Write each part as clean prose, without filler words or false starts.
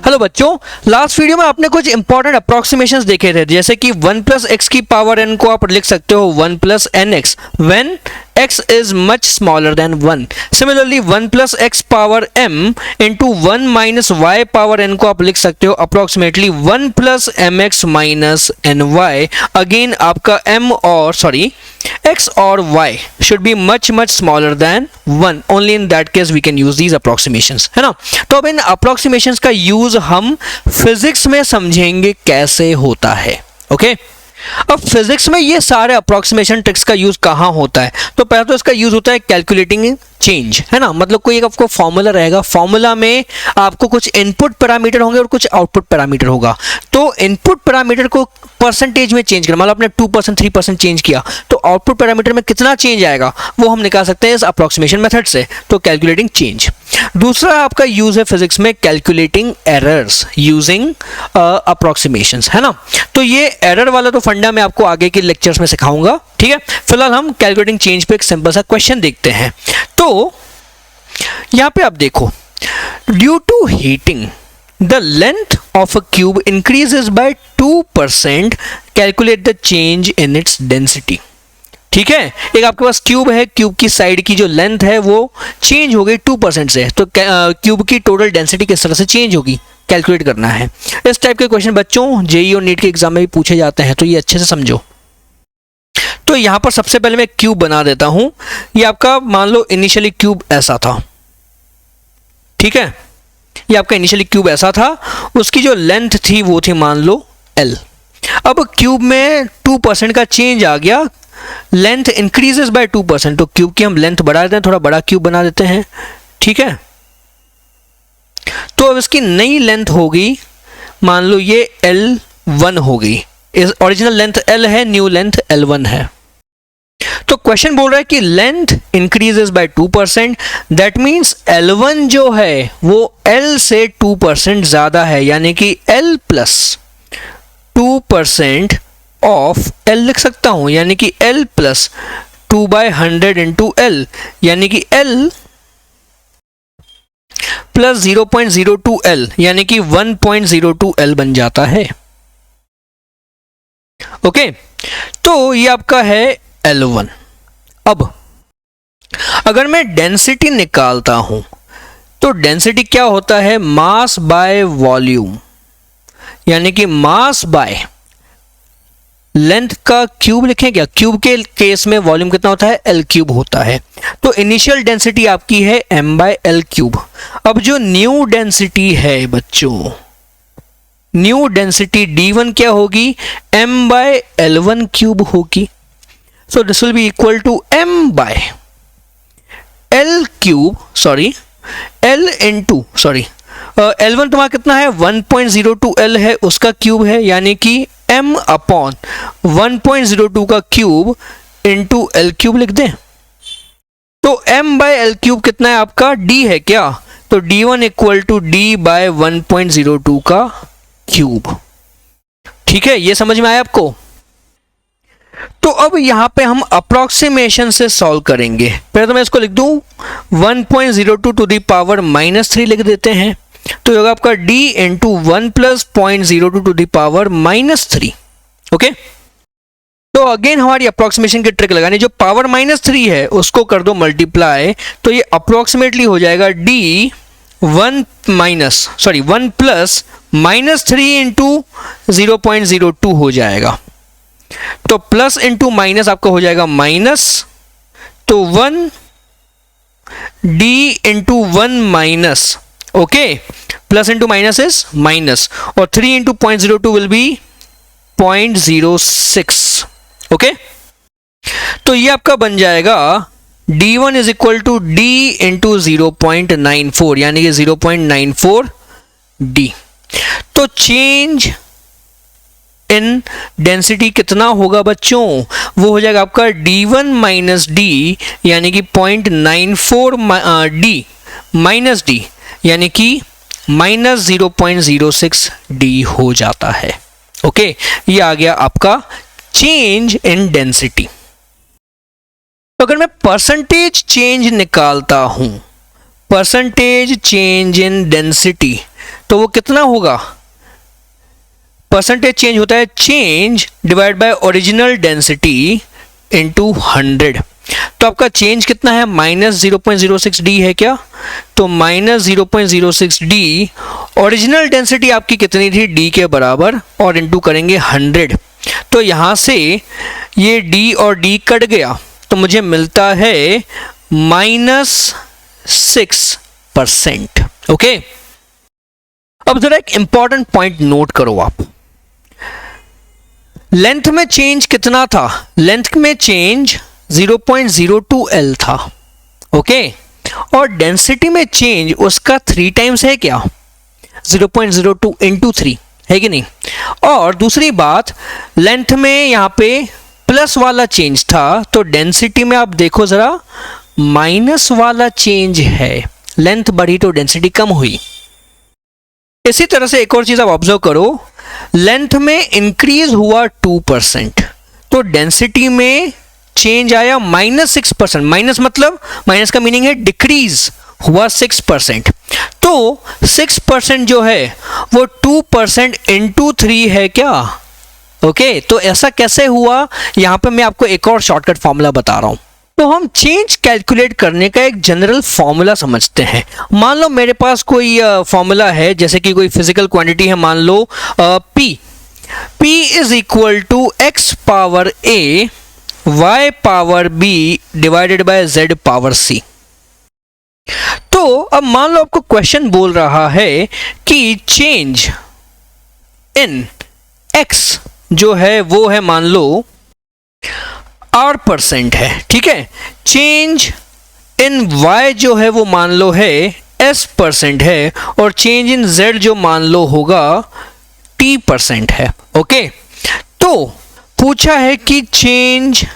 Hello बच्चों, last video में आपने कुछ इंपॉर्टेंट अप्रोक्सीमेशंस देखे थे, जैसे कि 1 प्लस एक्स की पावर n को आप लिख सकते हो 1 plus n x when x is much smaller than 1। Similarly 1 plus x power m into 1 minus y power n को आप लिख सकते हो approximately 1 plus m x minus n y. Again आपका m और x और y should be much smaller than 1. Only in that case we can use these approximations, है ना। तो अब इन approximations का यूज हम फिजिक्स में समझेंगे कैसे होता है। ओके अब फिजिक्स में ये सारे अप्रोक्सीमेशन ट्रिक्स का यूज कहाँ होता है? तो पहले तो इसका यूज होता है कैलकुलेटिंग चेंज, है ना। मतलब कोई एक आपको फॉर्मूला रहेगा, फॉर्मूला में आपको कुछ इनपुट पैरामीटर होंगे और कुछ आउटपुट पैरामीटर होगा। तो इनपुट पैरामीटर को परसेंटेज में चेंज करना, मतलब आपने 2% 3% चेंज किया तो आउटपुट पैरामीटर में कितना चेंज आएगा वो हम निकाल सकते हैं इस अप्रोक्सीमेशन मेथड से। तो कैलकुलेटिंग चेंज। दूसरा आपका यूज है फिजिक्स में कैलकुलेटिंग एरर्स यूजिंग अप्रोक्सीमेशंस, है ना। तो ये एरर वाला तो फंडा मैं आपको आगे के लेक्चर्स में सिखाऊंगा, ठीक है। फिलहाल हम कैलकुलेटिंग चेंज पे एक सिंपल सा क्वेश्चन देखते हैं। तो यहां पे आप देखो, due to heating the length of a cube increases by 2%, calculate the change in its density। ठीक है, एक आपके पास क्यूब है, क्यूब की साइड की जो लेंथ है वो चेंज हो गई 2% से, तो क्यूब की टोटल डेंसिटी किस तरह से चेंज होगी कैलकुलेट करना है। इस टाइप के क्वेश्चन बच्चों जेईई और नीट के एग्जाम में भी पूछे जाते हैं, तो ये अच्छे से समझो। तो यहां पर सबसे पहले मैं क्यूब बना देता हूं। ये आपका मान लो इनिशियली क्यूब ऐसा था, ठीक है। ये आपका इनिशियली क्यूब ऐसा था, उसकी जो लेंथ थी वो थी मान लो L। अब क्यूब में 2% का चेंज आ गया, लेंथ इंक्रीजेस बाय 2%, तो क्यूब की हम लेंथ बढ़ा देते हैं, थोड़ा बड़ा क्यूब बना देते हैं, ठीक है। तो अब इसकी नई लेंथ होगी, मान लो ये L1 हो गई। ओरिजिनल लेंथ L है, न्यू लेंथ L1 है। तो क्वेश्चन बोल रहा है कि length increases by 2%, that means L1 जो है वो L से 2% ज्यादा है, यानी कि L प्लस 2% ऑफ L लिख सकता हूं, यानी कि L प्लस 2/100 इंटू L, यानी कि L प्लस 0.02 L, यानी कि 1.02 L बन जाता है। ओके तो ये आपका है L1। अब अगर मैं डेंसिटी निकालता हूं तो डेंसिटी क्या होता है? मास बाय वॉल्यूम, यानी कि मास बाय लेंथ का क्यूब लिखें क्या? क्यूब के केस में वॉल्यूम कितना होता है? L क्यूब होता है। तो इनिशियल डेंसिटी आपकी है m/L क्यूब। अब जो न्यू डेंसिटी है बच्चों, न्यू डेंसिटी D1 क्या होगी? m/L1 क्यूब होगी। So this will be equal to m/L cube, L into L1 तुम्हारा कितना है? 1.02 L है, उसका क्यूब है, यानी कि m अपॉन 1.02 का क्यूब इंटू L क्यूब लिख दें। तो m/L क्यूब कितना है आपका? D है क्या? तो D1 इक्वल टू D/1.02 का क्यूब। ठीक है, ये समझ में आया आपको? तो अब यहां पे हम अप्रोक्सीमेशन से सॉल्व करेंगे। पहले तो मैं इसको लिख दूं 1.02 टू द पावर -3 लिख देते हैं, तो होगा आपका d into 1 plus 0.02 to the power -3। Okay तो अगेन हमारी अप्रोक्सीमेशन की ट्रिक लगानी, जो पावर -3 है उसको कर दो मल्टीप्लाई, तो ये अप्रोक्सीमेटली हो जाएगा d 1 प्लस -3 इंटू 0.02 हो जाएगा। तो प्लस इंटू माइनस आपका हो जाएगा माइनस, तो 1 d into 1 minus, okay, plus into minus is minus, और 3 इंटू 0.02 विल बी 0.06। ओके तो ये आपका बन जाएगा d1 is equal to d into 0.94, यानी कि 0.94 d। तो चेंज इन डेंसिटी कितना होगा बच्चों? वो हो जाएगा आपका d1 माइनस d, यानी कि 0.94 d माइनस d, यानी कि माइनस 0.06 d हो जाता है। ओके ये आ गया आपका चेंज इन डेंसिटी। तो अगर मैं परसेंटेज चेंज निकालता हूं, परसेंटेज चेंज इन डेंसिटी, तो वो कितना होगा, परसेंटेज चेंज होता है change divide by original density into 100। तो आपका चेंज कितना है, -0.06d है क्या, तो -0.06d, ओरिजिनल डेंसिटी आपकी कितनी थी, d के बराबर, और इनटू करेंगे 100। तो यहाँ से ये d और d कट गया तो मुझे मिलता है -6%। ओके, अब जरा एक इंपॉर्टेंट पॉइंट नोट करो आप, लेंथ में चेंज कितना था, लेंथ में चेंज 0.02L था। ओके, और डेंसिटी में चेंज उसका 3 टाइम्स है क्या, 0.02 इंटू 3 है कि नहीं। और दूसरी बात, लेंथ में यहाँ पे प्लस वाला चेंज था, तो डेंसिटी में आप देखो जरा माइनस वाला चेंज है, लेंथ बढ़ी तो डेंसिटी कम हुई। इसी तरह से एक और चीज आप ऑब्जर्व करो, लेंथ में इंक्रीज हुआ 2%, तो डेंसिटी में चेंज आया -6%। माइनस मतलब, माइनस का मीनिंग है डिक्रीज हुआ 6%। तो 6% जो है वो 2% इंटू 3 है क्या। ओके, तो ऐसा कैसे हुआ, यहां पे मैं आपको एक और शॉर्टकट फॉर्मूला बता रहा हूं। तो हम चेंज कैलकुलेट करने का एक जनरल फॉर्मूला समझते हैं। मान लो मेरे पास कोई फॉर्मूला है, जैसे कि कोई फिजिकल क्वांटिटी है, मान लो P is equal to x power a y power b divided by z power c। तो अब मान लो आपको क्वेश्चन बोल रहा है कि चेंज इन x जो है वो है मान लो R% है, ठीक है, चेंज इन y जो है वो मान लो है S% है, और चेंज इन z जो मान लो होगा T% है। ओके, तो पूछा है कि चेंज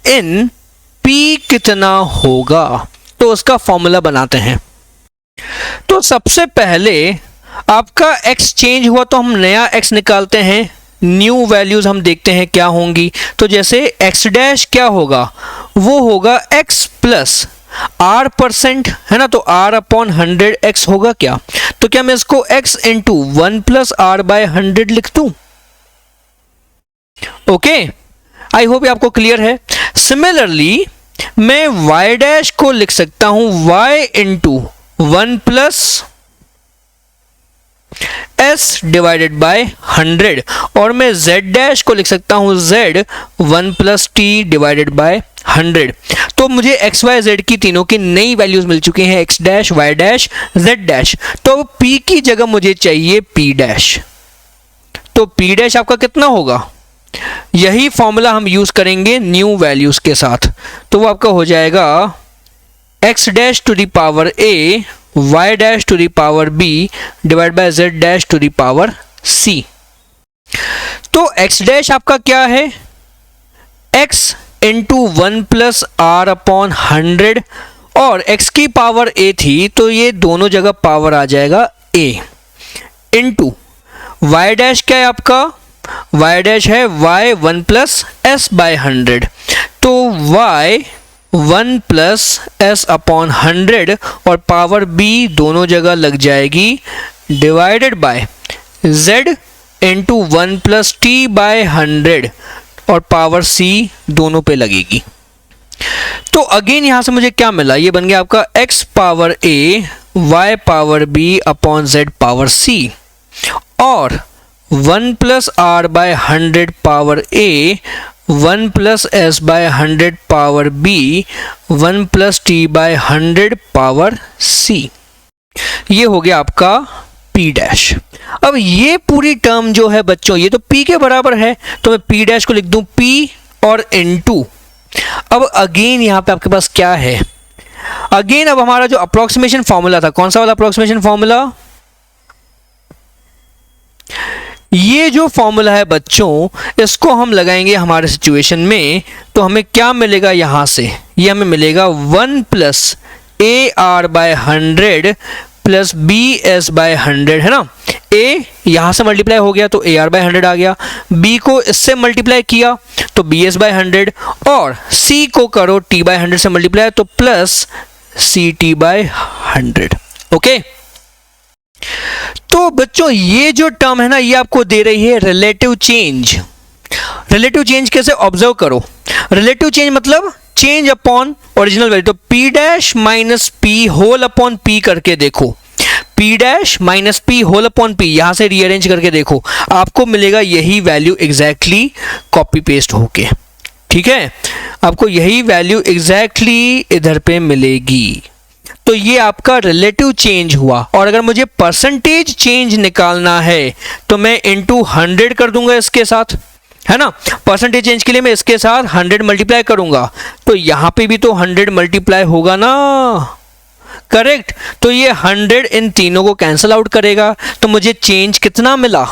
इन P कितना होगा, तो उसका फॉर्मूला बनाते हैं। तो सबसे पहले आपका x चेंज हुआ तो हम नया x निकालते हैं, न्यू वैल्यूज हम देखते हैं क्या होंगी। तो जैसे x डैश क्या होगा, वो होगा x प्लस R% है ना, तो R अपॉन 100x होगा क्या। तो क्या मैं इसको x into 1 plus R by 100 लिख दूं। ओके, आई होप ये आपको क्लियर है। सिमिलरली मैं y डैश को लिख सकता हूं y into 1 plus s divided by 100, और मैं z डैश को लिख सकता हूं z 1 plus t divided by 100। तो मुझे x y z की तीनों की नई वैल्यूज मिल चुकी हैं, x dash y dash z dash. तो p की जगह मुझे चाहिए p डैश। तो p डैश आपका कितना होगा, यही फॉर्मूला हम यूज करेंगे न्यू वैल्यूज के साथ। तो वो आपका हो जाएगा x dash to the power a y dash to the power b divide by z dash to the power c। तो x डैश आपका क्या है, x into 1 plus r upon 100, और x की पावर a थी तो ये दोनों जगह पावर आ जाएगा a, इंटू y डैश क्या है आपका, y डैश है y 1 प्लस s बाय 100, तो y 1 प्लस s अपॉन 100 और पावर b दोनों जगह लग जाएगी divided by z into 1 plus t by 100 और पावर c दोनों पे लगेगी। तो अगेन यहां से मुझे क्या मिला, ये बन गया आपका x power a y power b upon z power c, और 1 plus r by 100 power a 1 plus s by 100 power b 1 plus t by 100 power c। ये हो गया आपका p डैश। अब ये पूरी टर्म जो है बच्चों, ये तो p के बराबर है, तो मैं p डैश को लिख दूं p और इनटू। अब अगेन यहां पे आपके पास क्या है, अगेन अब हमारा जो अप्रोक्सीमेशन फॉर्मूला था, कौन सा वाला अप्रोक्सीमेशन फॉर्मूला, ये जो फॉर्मूला है बच्चों, इसको हम लगाएंगे हमारे सिचुएशन में, तो हमें क्या मिलेगा यहां से, ये हमें मिलेगा 1 plus a r by 100 plus b s by 100 है ना। a यहां से मल्टीप्लाई हो गया तो ए आर बाय 100 आ गया, b को इससे मल्टीप्लाई किया तो बी एस बाय 100, और c को करो t बाय 100 से मल्टीप्लाई तो plus c t by 100। Okay, तो बच्चों ये जो टर्म है ना, ये आपको दे रही है रिलेटिव चेंज। रिलेटिव चेंज कैसे, ऑब्जर्व करो। रिलेटिव चेंज मतलब चेंज अपॉन ओरिजिनल वैल्यू। तो p dash minus p whole upon p करके देखो, p dash minus p whole upon p, यहां से रीअरेंज करके देखो, आपको मिलेगा यही वैल्यू एग्जैक्टली कॉपी पेस्ट होके। ठीक है, आपको यही वैल्यू एग्जैक्टली इधर पे मिलेगी। तो ये आपका रिलेटिव चेंज हुआ। और अगर मुझे परसेंटेज चेंज निकालना है तो मैं इंटू 100 कर दूंगा इसके साथ, है ना। परसेंटेज चेंज के लिए मैं इसके साथ 100 मल्टीप्लाई करूंगा, तो यहां पे भी तो 100 मल्टीप्लाई होगा ना, करेक्ट। तो ये 100 इन तीनों को कैंसिल आउट करेगा, तो मुझे चेंज कितना मिला,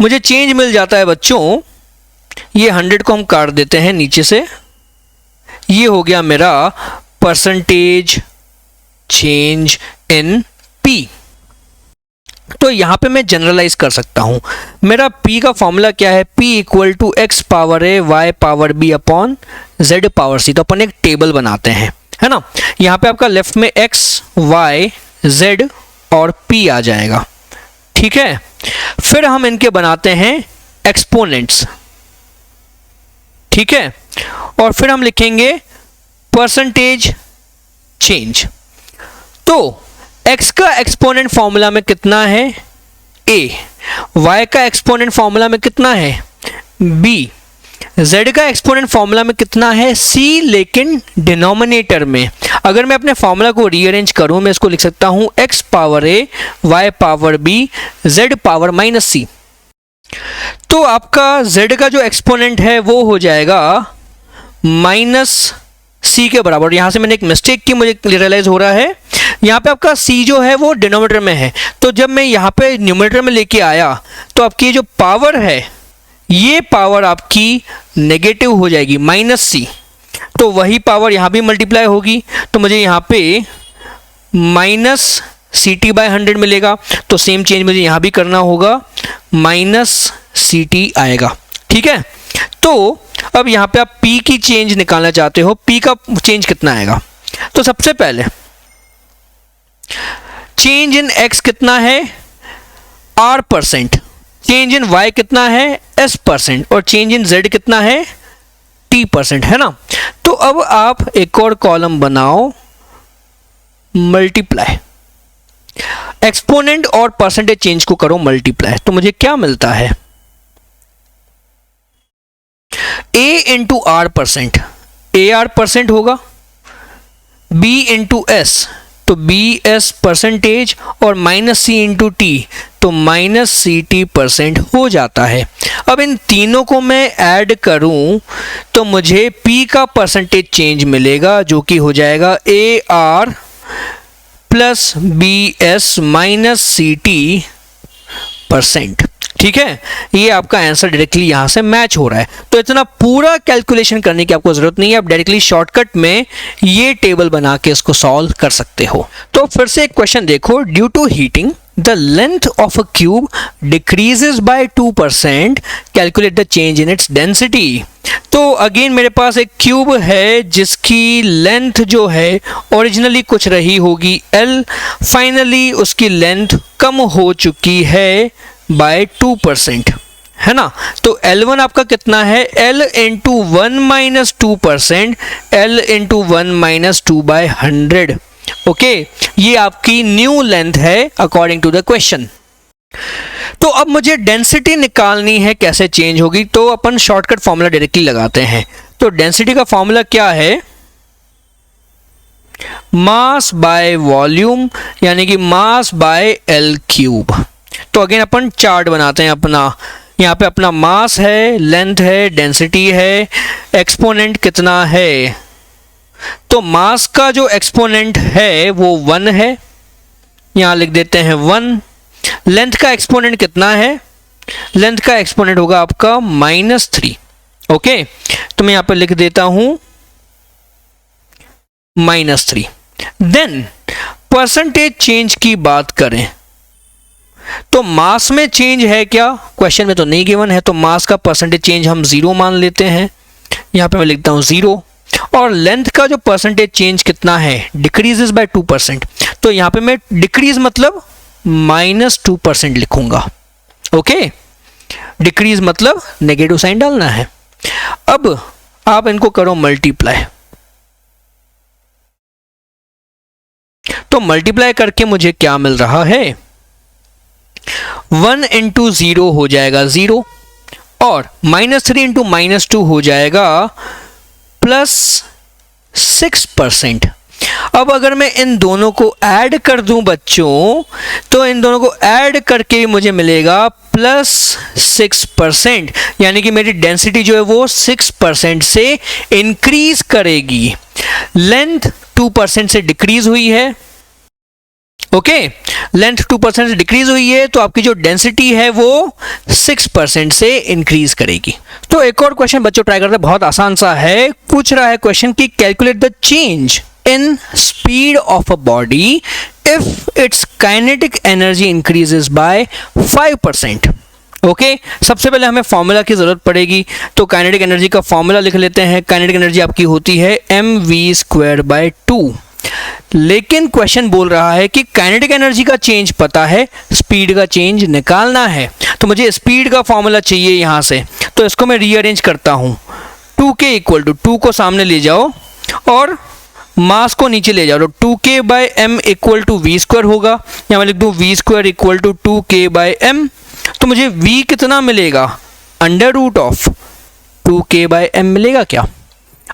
मुझे चेंज मिल जाता है बच्चों, ये 100 को हम काट देते हैं नीचे से, ये हो गया मेरा परसेंटेज चेंज इन पी। तो यहां पे मैं जनरलाइज कर सकता हूं, मेरा p का फॉर्मूला क्या है, p equal to x power a y power b upon z power c। तो अपन एक टेबल बनाते हैं, है ना। यहां पे आपका लेफ्ट में x y z और p आ जाएगा, ठीक है। फिर हम इनके बनाते हैं एक्सपोनेंट्स, ठीक है, और फिर हम लिखेंगे परसेंटेज चेंज। तो x का एक्सपोनेंट फॉर्मूला में कितना है a, y का एक्सपोनेंट फॉर्मूला में कितना है b, z का एक्सपोनेंट फॉर्मूला में कितना है c, लेकिन डिनोमिनेटर में। अगर मैं अपने फॉर्मूला को रीअरेंज करूं, मैं इसको लिख सकता हूं x power a y power b z power minus c। तो आपका z का जो एक्सपोनेंट है वो हो जाएगा माइनस c के बराबर। यहां से मैंने एक मिस्टेक की, मुझे रियलाइज हो रहा है, यहाँ पे आपका c जो है वो डिनोमिनेटर में है, तो जब मैं यहाँ पे न्यूमरेटर में लेके आया तो आपकी जो पावर है ये पावर आपकी नेगेटिव हो जाएगी माइनस c। तो वही पावर यहाँ भी मल्टीप्लाई होगी, तो मुझे यहाँ पे माइनस सी टी बाई 100 मिलेगा। तो सेम चेंज मुझे यहाँ भी करना होगा, माइनस सी टी आएगा, ठीक है। तो अब यहाँ पे आप p की चेंज निकालना चाहते हो, p का चेंज कितना आएगा। तो सबसे पहले चेंज इन x कितना है r%, चेंज इन y कितना है s%, और चेंज इन z कितना है t%, है ना। तो अब आप एक और कॉलम बनाओ, मल्टीप्लाई, एक्सपोनेंट और परसेंटेज चेंज को करो मल्टीप्लाई। तो मुझे क्या मिलता है, a इंटू r%, AR% होगा, b इंटू s, तो BS परसेंटेज, और माइनस C इंटू टी, तो माइनस CT% हो जाता है। अब इन तीनों को मैं ऐड करूं तो मुझे P का परसेंटेज चेंज मिलेगा, जो कि हो जाएगा AR plus BS minus CT%, ठीक है। ये आपका आंसर डायरेक्टली यहां से मैच हो रहा है। तो इतना पूरा कैलकुलेशन करने की आपको जरूरत नहीं है, आप डायरेक्टली शॉर्टकट में ये टेबल बना के इसको सॉल्व कर सकते हो। तो फिर से एक क्वेश्चन देखो, due to heating the length of a cube decreases by 2%, calculate the change in its density. तो अगेन मेरे पास एक क्यूब है जिसकी लेंथ जो है ओरिजिनली कुछ रही होगी L, फाइनली उसकी लेंथ कम हो चुकी है बाय 2%, है ना। तो L1 आपका कितना है, L into 1 minus 2%, L into 1 minus 2 by 100, okay. ये आपकी न्यू लेंथ है अकॉर्डिंग टू द क्वेश्चन। तो अब मुझे डेंसिटी निकालनी है, कैसे चेंज होगी, तो अपन शॉर्टकट फॉर्मूला डायरेक्टली लगाते हैं। तो डेंसिटी का फॉर्मूला क्या है, मास बाय वॉल्यूम, यानी कि मास बाय L क्यूब। तो अगेन अपन चार्ट बनाते हैं अपना, यहाँ पे अपना मास है, लेंथ है, डेंसिटी है, एक्सपोनेंट कितना है। तो मास का जो एक्सपोनेंट है वो 1 है, यहाँ लिख देते हैं 1। लेंथ का एक्सपोनेंट कितना है, लेंथ का एक्सपोनेंट होगा आपका -3, ओके। तो मैं यहाँ पे लिख देता हूं -3। देन परसेंटेज चेंज की बात करें तो मास में चेंज है क्या, क्वेश्चन में तो नहीं गिवन है, तो मास का परसेंटेज चेंज हम 0 मान लेते हैं, यहाँ पे मैं लिखता हूँ 0। और लेंथ का जो परसेंटेज चेंज कितना है, डिक्रीजेस बाय 2%, तो यहाँ पे मैं डिक्रीज मतलब -2% लिखूंगा। ओके, डिक्रीज मतलब नेगेटिव साइन डालना है। अब आप इनको करो मल्टीप्लाई, तो मल्टीप्लाई करके मुझे क्या मिल रहा है, 1 इंटू 0 हो जाएगा 0, और -3 इंटू -2 हो जाएगा +6%। अब अगर मैं इन दोनों को ऐड कर दूं बच्चों, तो इन दोनों को ऐड करके मुझे मिलेगा +6%, यानी कि मेरी डेंसिटी जो है वो 6% से इंक्रीज करेगी। लेंथ 2% से डिक्रीज हुई है। ओके, लेंथ 2% से डिक्रीज हुई है, तो आपकी जो डेंसिटी है वो 6% से इंक्रीज करेगी। तो एक और क्वेश्चन बच्चों ट्राई करते हैं, बहुत आसान सा है। पूछ रहा है क्वेश्चन कि calculate the change in speed of a body if it's kinetic energy increases by 5%। Okay, सबसे पहले हमें फॉर्मूला की जरूरत पड़ेगी, तो काइनेटिक एनर्जी का फॉर्मूला लिख लेते हैं। काइनेटिक एनर्जी आपकी होती है mv²/2। लेकिन क्वेश्चन बोल रहा है कि काइनेटिक एनर्जी का चेंज पता है, स्पीड का चेंज निकालना है, तो मुझे स्पीड का फॉर्मूला चाहिए यहां से। तो इसको मैं रीअरेंज करता हूं, 2k = 2 को सामने ले जाओ और मास को नीचे ले जाओ, तो 2k/m = v² होगा, या मैं लिख दूं v² = 2k/m। तो मुझे v कितना मिलेगा, √2 2k/m मिलेगा क्या।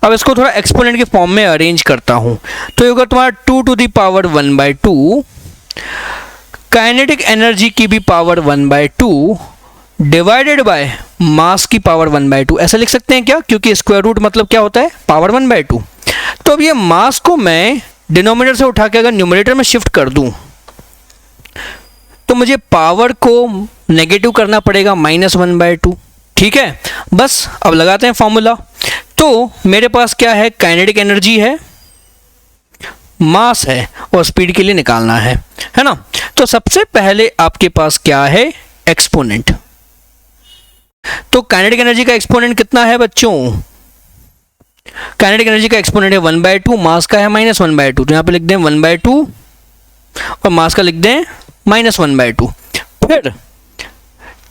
अब इसको थोड़ा एक्सपोनेंट के फॉर्म में अरेंज करता हूं, तो ये होगा तुम्हारा 2⁻1/2 काइनेटिक एनर्जी की भी पावर 1/2 डिवाइडेड बाय मास की पावर 1/2। ऐसा लिख सकते हैं क्या, क्योंकि स्क्वायर रूट मतलब क्या होता है, पावर 1/2। तो अब ये मास को मैं डिनोमिनेटर से उठा के अगर न्यूमरेटर में शिफ्ट कर दूं, तो मुझे पावर को नेगेटिव करना पड़ेगा, -1/2। ठीक है, बस अब लगाते हैं फॉर्मूला। तो मेरे पास क्या है, काइनेटिक एनर्जी है, मास है, और स्पीड के लिए निकालना है ना। तो सबसे पहले आपके पास क्या है, एक्सपोनेंट। तो काइनेटिक एनर्जी का एक्सपोनेंट कितना है बच्चों, काइनेटिक एनर्जी का एक्सपोनेंट है 1/2, मास का है -1/2। तो यहां पे लिख दें 1/2 और मास का लिख दें -1/2। फिर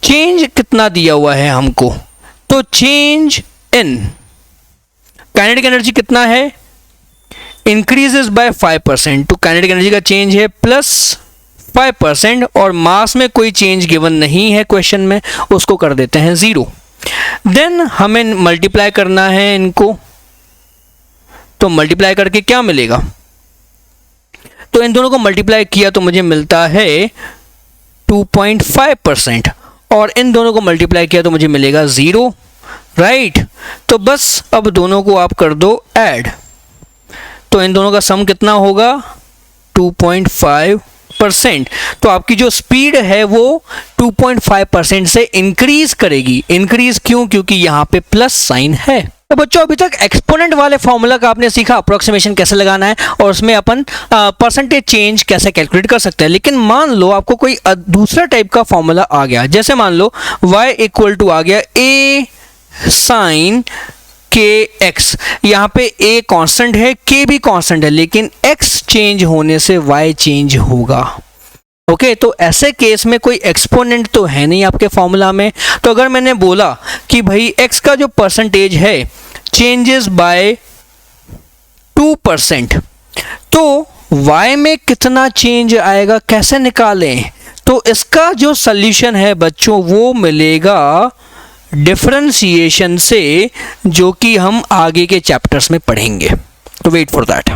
चेंज कितना दिया हुआ है हमको, तो चेंज इन काइनेटिक एनर्जी कितना है, इंक्रीजेस बाय 5%। तो काइनेटिक एनर्जी का चेंज है +5%, और मास में कोई चेंज गिवन नहीं है क्वेश्चन में, उसको कर देते हैं 0। देन हमें मल्टीप्लाई करना है इनको, तो मल्टीप्लाई करके क्या मिलेगा, तो इन दोनों को मल्टीप्लाई किया तो मुझे मिलता है 2.5%, और इन दोनों को मल्टीप्लाई किया तो मुझे मिलेगा 0, राइट। तो बस अब दोनों को आप कर दो ऐड, तो इन दोनों का सम कितना होगा, 2.5%। तो आपकी जो स्पीड है वो 2.5% से इंक्रीज करेगी। इंक्रीज क्यों, क्योंकि यहाँ पे प्लस साइन है। तो बच्चों अभी तक एक्सपोनेंट वाले फॉर्मूला का आपने सीखा, अप्रोक्सीमेशन कैसे लगाना है, और उसमें अपन परसेंटेज चेंज कैसे कैलकुलेट कर सकते हैं। लेकिन मान लो आपको कोई दूसरा टाइप का फॉर्मूला आ गया, जैसे मान लो y = आ गया a sin kx। यहाँ पे a कांस्टेंट है, k भी कांस्टेंट है, लेकिन x चेंज होने से y चेंज होगा। ओके, तो ऐसे केस में कोई एक्सपोनेंट तो है नहीं आपके फॉर्मूला में। तो अगर मैंने बोला कि भाई x का जो परसेंटेज है चेंजेस बाय 2%, तो y में कितना चेंज आएगा, कैसे निकालें। तो इसका जो सॉल्यूशन है बच्चों वो मिलेगा डिफरेंशिएशन से, जो कि हम आगे के चैप्टर्स में पढ़ेंगे। तो वेट फॉर दैट।